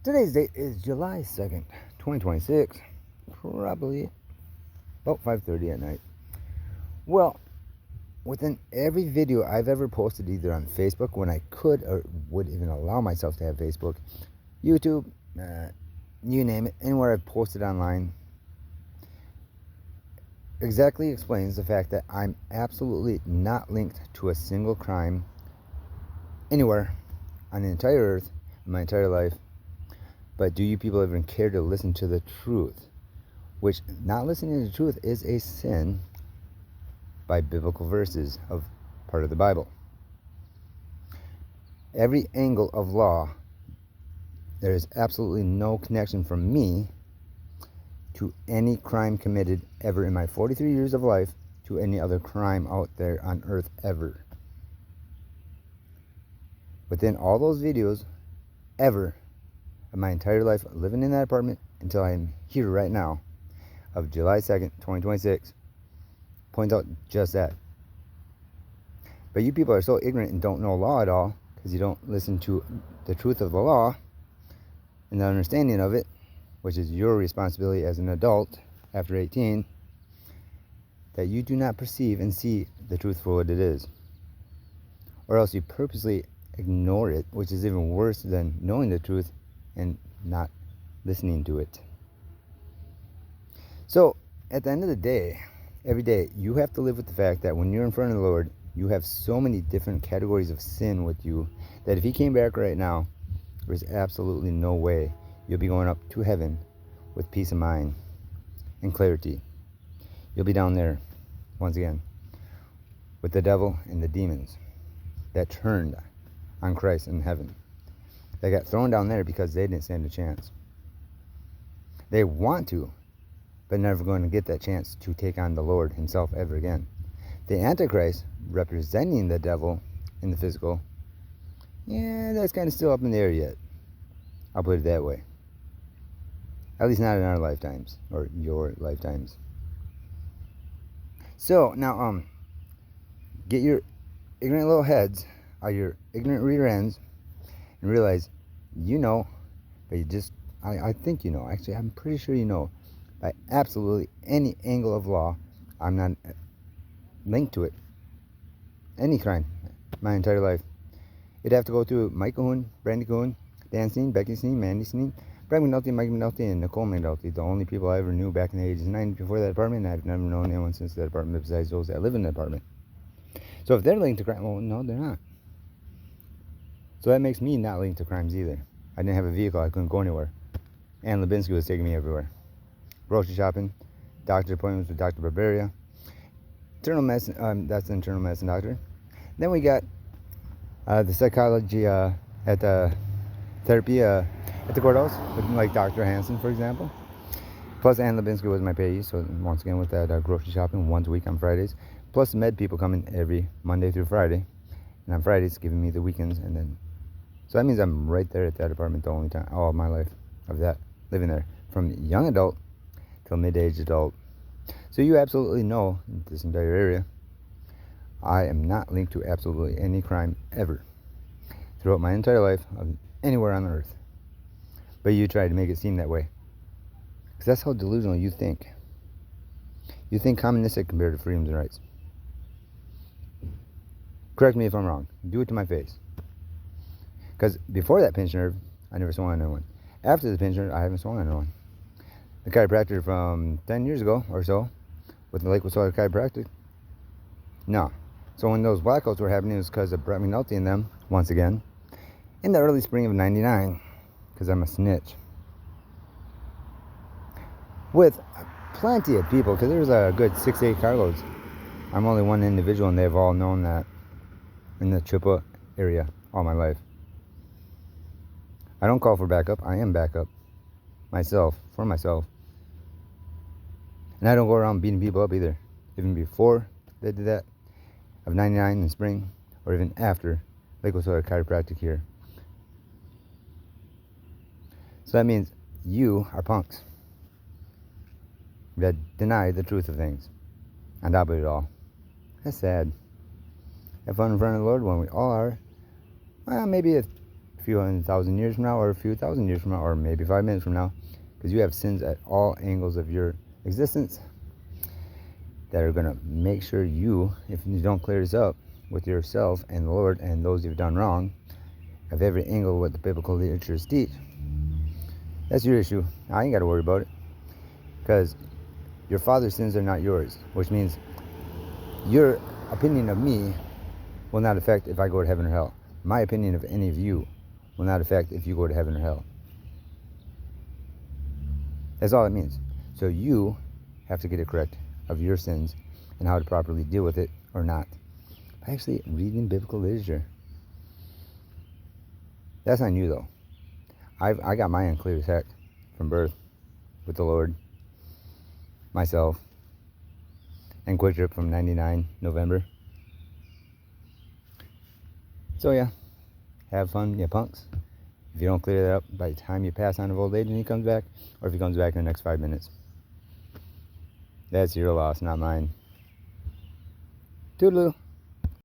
Today's date is July 2nd, 2026. Probably about 5:30 at night. Well, within every video I've ever posted, either on Facebook when I could or would even allow myself to have Facebook, YouTube, you name it, anywhere I've posted online, exactly explains the fact that I'm absolutely not linked to a single crime anywhere on the entire earth in my entire life. But do you people even care to listen to the truth? Which, not listening to the truth is a sin by biblical verses of part of the Bible. Every angle of law, there is absolutely no connection from me to any crime committed ever in my 43 years of life to any other crime out there on earth ever. Within all those videos, ever, of my entire life living in that apartment until I'm here right now, of July 2nd, 2026, points out just that. But you people are so ignorant and don't know law at all because you don't listen to the truth of the law and the understanding of it, which is your responsibility as an adult after 18, that you do not perceive and see the truth for what it is. Or else you purposely ignore it, which is even worse than knowing the truth and not listening to it. So, at the end of the day, every day, you have to live with the fact that when you're in front of the Lord, you have so many different categories of sin with you that if He came back right now, there's absolutely no way you'll be going up to heaven with peace of mind and clarity. You'll be down there, once again, with the devil and the demons that turned on Christ in heaven. They got thrown down there because they didn't stand a chance. They want to, but never going to get that chance to take on the Lord Himself ever again. The Antichrist, representing the devil in the physical, that's kind of still up in the air yet. I'll put it that way. At least not in our lifetimes, or your lifetimes. So, now, get your ignorant little heads out of your ignorant rear ends and realize you know, but you just, I think you know, actually I'm pretty sure you know, by absolutely any angle of law, I'm not linked to it. Any crime, my entire life. It'd have to go through Mike Cohen, Brandy Cohen, Dan Steen, Becky Steen, Mandy Steen, Brad McNulty, Mike McNulty, and Nicole McNulty, the only people I ever knew back in the ages 90 before that apartment, and I've never known anyone since that apartment besides those that live in the apartment. So if they're linked to crime, well, no, they're not. So that makes me not linked to crimes either. I didn't have a vehicle, I couldn't go anywhere. Ann Lubinsky was taking me everywhere. Grocery shopping, doctor appointments with Dr. Barbaria. Internal medicine, that's the internal medicine doctor. Then we got the psychology at the therapy at the courthouse, with like Dr. Hansen, for example. Plus Ann Lubinsky was my payee, so once again with that grocery shopping once a week on Fridays. Plus the med people coming every Monday through Friday. And on Fridays giving me the weekends, and then so that means I'm right there at that apartment the only time, all of my life of that, living there, from young adult till mid-aged adult. So you absolutely know, in this entire area, I am not linked to absolutely any crime ever, throughout my entire life, of anywhere on the earth. But you try to make it seem that way. Because that's how delusional you think. You think communistic compared to freedoms and rights. Correct me if I'm wrong. Do it to my face. Because before that pinched nerve, I never swung on anyone. After the pinched nerve, I haven't swung on anyone. The chiropractor from 10 years ago or so, with the Lakewood Soil Chiropractic, no. So when those blackouts were happening, it was because of Brett McNulty and them, once again, in the early spring of '99, because I'm a snitch. With plenty of people, because there was a good 6 to 8 carloads. I'm only one individual, and they've all known that in the Chippewa area all my life. I don't call for backup. I am backup. Myself. For myself. And I don't go around beating people up either. Even before they did that, of '99 in spring, or even after Lakewood Soil Chiropractic here. So that means you are punks that deny the truth of things on top of it all. That's sad. Have fun in front of the Lord when we all are. Well, maybe a few 100,000 years from now, or a few thousand years from now, or maybe 5 minutes from now, because you have sins at all angles of your existence that are going to make sure you, if you don't clear this up with yourself and the Lord and those you've done wrong, of every angle of what the biblical literatures teach. That's your issue. I ain't got to worry about it, because your father's sins are not yours, which means your opinion of me will not affect if I go to heaven or hell. My opinion of any of you will not affect if you go to heaven or hell. That's all it means. So you have to get it correct of your sins and how to properly deal with it or not, by actually reading biblical literature. That's on you, though. I got mine clear as heck from birth with the Lord, myself, and Quick Trip from 99 November. So yeah, have fun, you punks. If you don't clear that up by the time you pass on of old age and he comes back, or if he comes back in the next 5 minutes, that's your loss, not mine. Toodaloo.